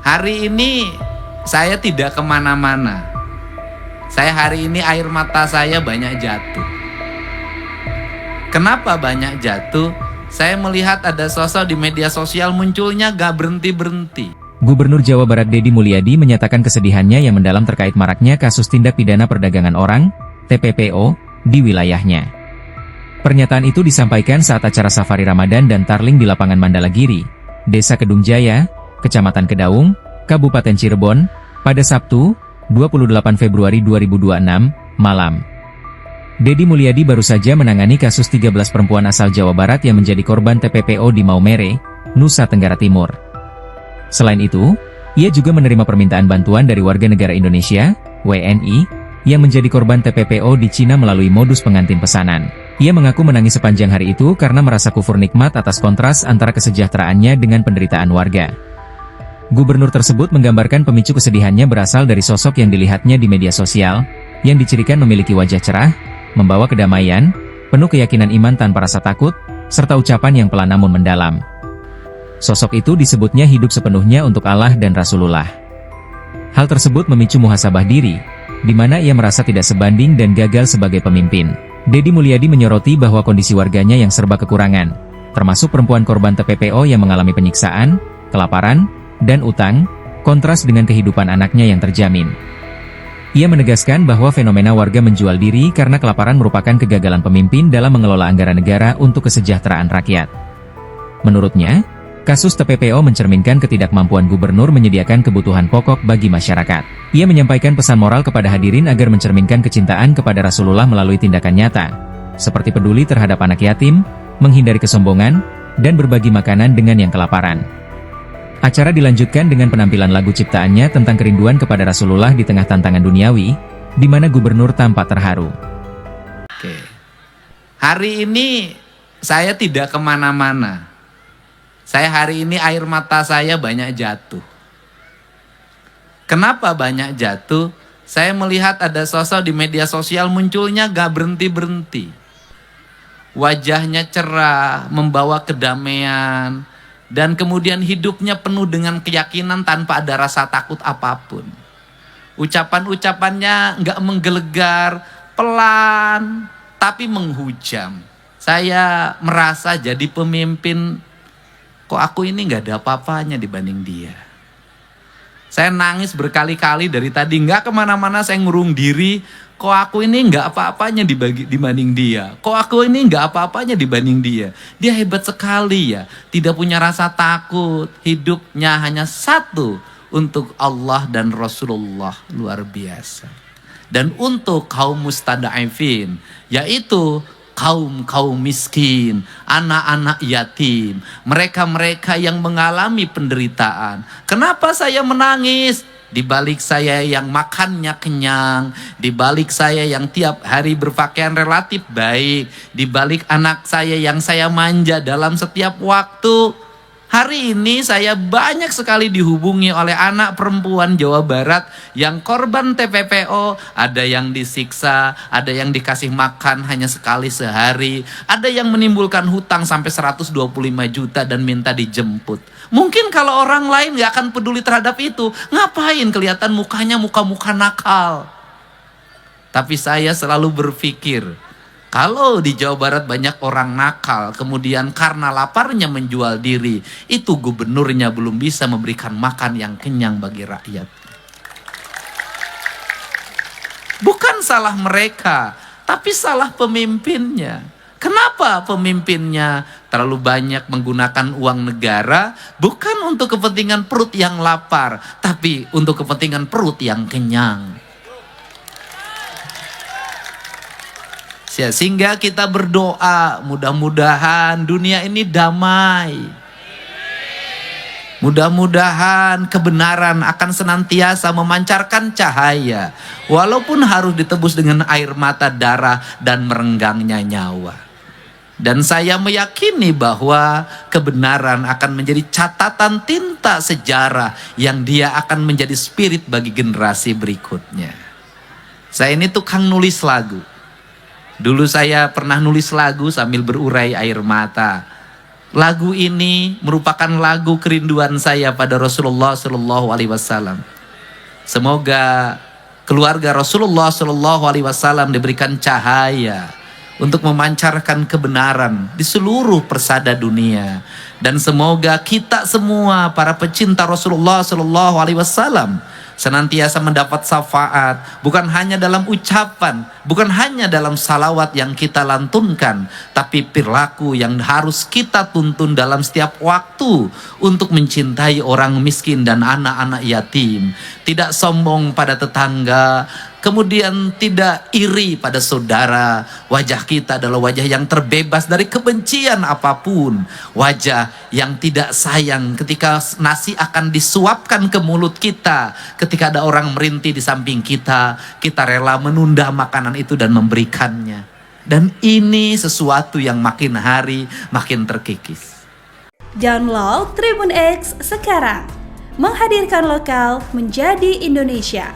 Hari ini saya tidak kemana-mana. Hari ini air mata saya banyak jatuh. Kenapa banyak jatuh? Saya melihat ada sosok di media sosial munculnya gak berhenti-berhenti. Gubernur Jawa Barat Deddy Mulyadi menyatakan kesedihannya yang mendalam terkait maraknya kasus tindak pidana perdagangan orang, TPPO, di wilayahnya. Pernyataan itu disampaikan saat acara Safari Ramadan dan Tarling di lapangan Mandalagiri, Desa Kedung Jaya, Kecamatan Kedaung, Kabupaten Cirebon, pada Sabtu, 28 Februari 2026, malam. Deddy Mulyadi baru saja menangani kasus 13 perempuan asal Jawa Barat yang menjadi korban TPPO di Maumere, Nusa Tenggara Timur. Selain itu, ia juga menerima permintaan bantuan dari warga negara Indonesia, WNI, yang menjadi korban TPPO di Cina melalui modus pengantin pesanan. Ia mengaku menangis sepanjang hari itu karena merasa kufur nikmat atas kontras antara kesejahteraannya dengan penderitaan warga. Gubernur tersebut menggambarkan pemicu kesedihannya berasal dari sosok yang dilihatnya di media sosial, yang dicirikan memiliki wajah cerah, membawa kedamaian, penuh keyakinan iman tanpa rasa takut, serta ucapan yang pelan namun mendalam. Sosok itu disebutnya hidup sepenuhnya untuk Allah dan Rasulullah. Hal tersebut memicu muhasabah diri, di mana ia merasa tidak sebanding dan gagal sebagai pemimpin. Deddy Mulyadi menyoroti bahwa kondisi warganya yang serba kekurangan, termasuk perempuan korban TPPO yang mengalami penyiksaan, kelaparan, dan utang, kontras dengan kehidupan anaknya yang terjamin. Ia menegaskan bahwa fenomena warga menjual diri karena kelaparan merupakan kegagalan pemimpin dalam mengelola anggaran negara untuk kesejahteraan rakyat. Menurutnya, kasus TPPO mencerminkan ketidakmampuan gubernur menyediakan kebutuhan pokok bagi masyarakat. Ia menyampaikan pesan moral kepada hadirin agar mencerminkan kecintaan kepada Rasulullah melalui tindakan nyata, seperti peduli terhadap anak yatim, menghindari kesombongan, dan berbagi makanan dengan yang kelaparan. Acara dilanjutkan dengan penampilan lagu ciptaannya tentang kerinduan kepada Rasulullah di tengah tantangan duniawi, di mana gubernur tampak terharu. Oke. Hari ini saya tidak kemana-mana. Hari ini air mata saya banyak jatuh. Kenapa banyak jatuh? Saya melihat ada sosok di media sosial munculnya gak berhenti-berhenti. Wajahnya cerah, membawa kedamaian, dan kemudian hidupnya penuh dengan keyakinan tanpa ada rasa takut apapun. Ucapan-ucapannya gak menggelegar, pelan, tapi menghujam. Saya merasa jadi pemimpin, kok aku ini gak ada apa-apanya dibanding dia. Saya nangis berkali-kali dari tadi, gak kemana-mana, saya ngurung diri. Kok aku ini gak apa-apanya dibanding dia. Kok aku ini gak apa-apanya dibanding dia. Dia hebat sekali ya. Tidak punya rasa takut. Hidupnya hanya satu. Untuk Allah dan Rasulullah. Luar biasa. Dan untuk kaum mustada'ifin. Yaitu kaum miskin, anak-anak yatim, mereka-mereka yang mengalami penderitaan. Kenapa saya menangis? Di balik saya yang makannya kenyang, di balik saya yang tiap hari berpakaian relatif baik, di balik anak saya yang saya manja dalam setiap waktu. Hari ini saya banyak sekali dihubungi oleh anak perempuan Jawa Barat yang korban TPPO. Ada yang disiksa, ada yang dikasih makan hanya sekali sehari, ada yang menimbulkan hutang sampai 125 juta dan minta dijemput. Mungkin kalau orang lain gak akan peduli terhadap itu, ngapain kelihatan mukanya muka-muka nakal. Tapi saya selalu berpikir, kalau di Jawa Barat banyak orang nakal, kemudian karena laparnya menjual diri, itu gubernurnya belum bisa memberikan makan yang kenyang bagi rakyat. Bukan salah mereka, tapi salah pemimpinnya. Kenapa pemimpinnya terlalu banyak menggunakan uang negara, bukan untuk kepentingan perut yang lapar, tapi untuk kepentingan perut yang kenyang. Sehingga kita berdoa, mudah-mudahan dunia ini damai. Mudah-mudahan kebenaran akan senantiasa memancarkan cahaya, walaupun harus ditebus dengan air mata, darah, dan merenggangnya nyawa. Dan saya meyakini bahwa kebenaran akan menjadi catatan tinta sejarah yang dia akan menjadi spirit bagi generasi berikutnya. Saya ini tukang nulis lagu. Dulu saya pernah nulis lagu sambil berurai air mata. Lagu ini merupakan lagu kerinduan saya pada Rasulullah Shallallahu Alaihi Wasallam. Semoga keluarga Rasulullah Shallallahu Alaihi Wasallam diberikan cahaya untuk memancarkan kebenaran di seluruh persada dunia, dan semoga kita semua para pecinta Rasulullah Shallallahu Alaihi Wasallam senantiasa mendapat syafaat, bukan hanya dalam ucapan, bukan hanya dalam salawat yang kita lantunkan, tapi perilaku yang harus kita tuntun dalam setiap waktu untuk mencintai orang miskin dan anak-anak yatim, tidak sombong pada tetangga, kemudian tidak iri pada saudara. Wajah kita adalah wajah yang terbebas dari kebencian apapun, wajah yang tidak sayang ketika nasi akan disuapkan ke mulut kita. Ketika ada orang merintih di samping kita, kita rela menunda makanan itu dan memberikannya. Dan ini sesuatu yang makin hari makin terkikis. Download Tribun X sekarang, menghadirkan lokal menjadi Indonesia.